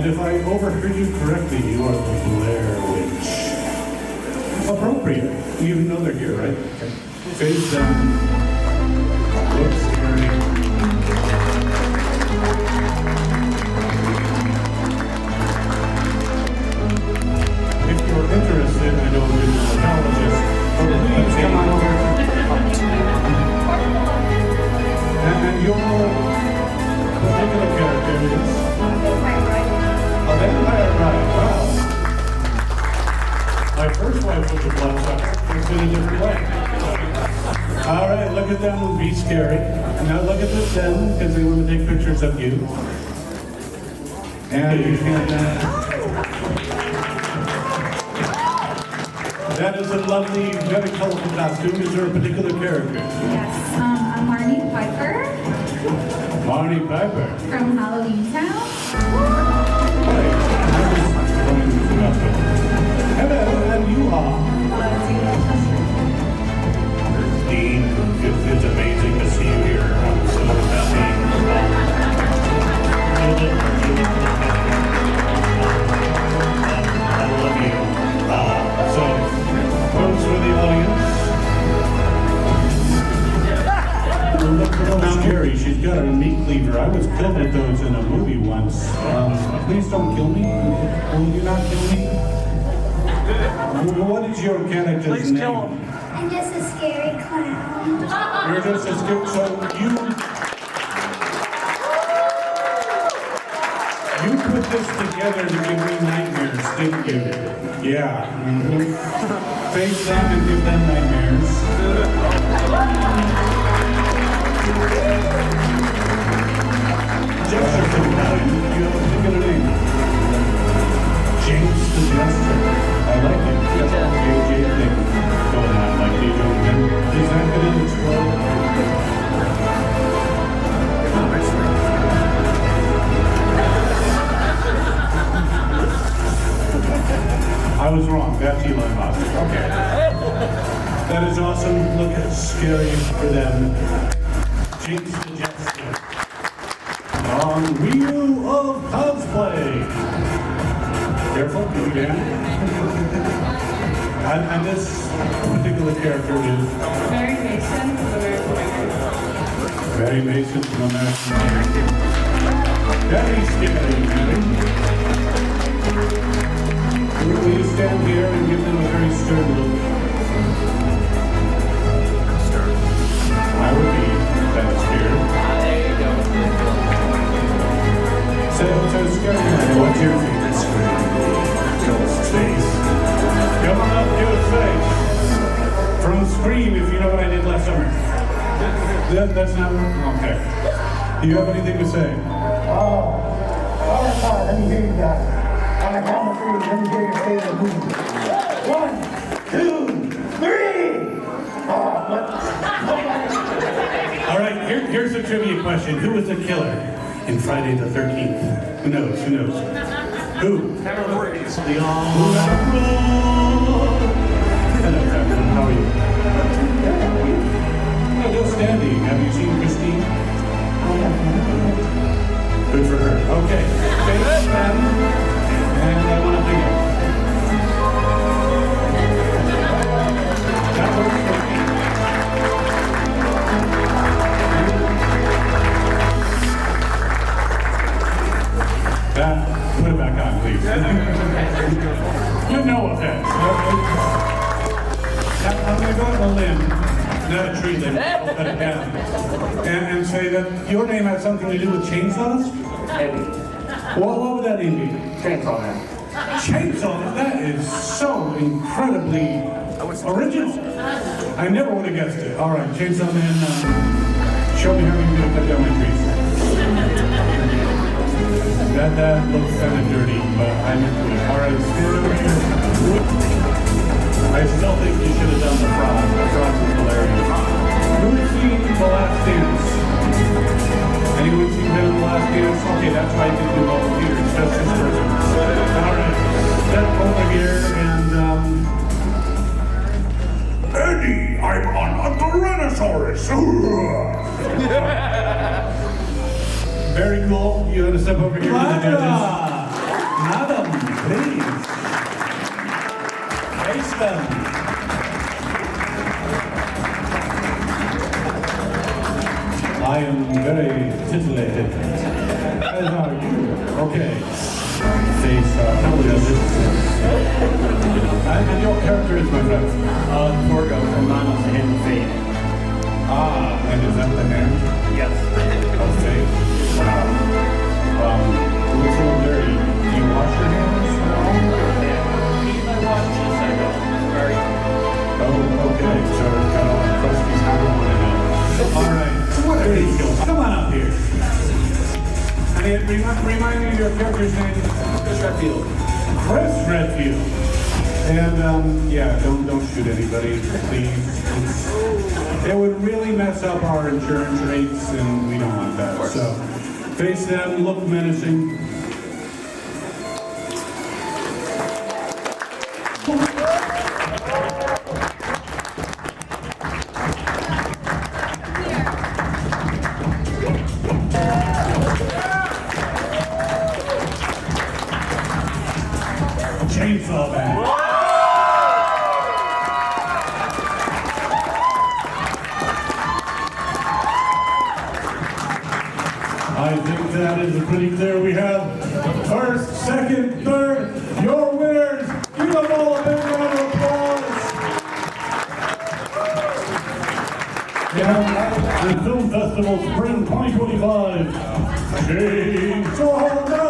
And if I overheard you correctly, you are the Blair Witch. Appropriate. You even know they're here, right? Okay. Face them. Looks scary. If you're interested, I know you're a psychologist, but please come on over. And your particular character is? A vampire bride. Wow. My first wife was a bloodsucker. It's in a different way. All right, look at them and be scary. Now look at them because they want to take pictures of you. And you can. That is a lovely, very colorful costume. Is there a particular character? Yes, I'm Marnie Piper. Marnie Piper. From Halloween Town. Hello, and you are? Dean, it's amazing to see you here. I'm so happy. I love you. So, pose for the audience. Look how scary. She's got a meat cleaver. I was killed with those in a movie once. Please don't kill me. Will you not kill me? What is your character's name? Please kill him. I'm just a scary clown. You're just a scared, so you put this together to give me nightmares, didn't you? Yeah. Face them and give them nightmares. Jester from time. You have a particular name. James the Jester. I like it. JJ thing going on like you do. Is that going to explode? I was wrong. That's Elon Musk. Okay. That is awesome. Look, it's scary for them. Jinx the Jester. On Wheel of Cosplay. Careful, you can. And this particular character is? Mary Mason from American Idol. Mary Mason from American Idol. Very scary, Mary. Will you stand here and give them a very stern look? I would be that scared. So scary. What's your favorite scary movie? Ghost Face. Come on up, Ghost Face. From Scream, if you know what I did last summer. That's not okay. Do you have anything to say? Let me hear you guys. On the count of three, let me hear your favorite movie. 1, 2, 3! All right, here's a trivia question. Who was the killer in Friday the 13th? Who knows? Who knows? Who? Never worries. The all. Hello, Captain. How are you? Oh, just standing. Have you seen Christine? Good for her. Okay. Face them. And I want to hang it. That works for me. Put it back on, please. With no offense. Now, I'm going to go on a limb, not a tree limb, I'll cut it down, and say that your name has something to do with chainsaws? Eddie. What would that name be? Chainsaw Man. Chainsaw, that is so incredibly original. I never would have guessed it. All right, Chainsaw Man, show me how you're going to cut down my trees. That looks kind of dirty, but I'm into it. All right, stand over here. I still think you should have done the frog. The frog was hilarious. Who's seen The Last Dance? Anyone seen The Last Dance? Okay, that's why I didn't do volunteers. Just this person. All right, step over here and Eddie, I'm on a Tyrannosaurus. Very cool. You want to step over here to the judges? Madam, please. Face them. I am very titillated. As are you. Okay. Face, and your character is my friend. Torgo from Manos and Hand of Fate. Ah, and is that the hand Yes. of fate? Wow. Looks a little dirty. Do you wash your hands? Keep my watches, I don't. Very. Oh, okay. So it's got all the Krusty's hammer on it now. All right. There you go. Come on up here. And remind me of your character's name. Chris Redfield. Chris Redfield. And yeah, don't shoot anybody, please. It would really mess up our insurance rates, and we don't want that. So face them, look menacing. Chainsaw man. I think that is pretty clear. We have first, second, third, your winners. Give them all a big round of applause. Yeah, the Film Festival Spring 2025. Chainsaw Man.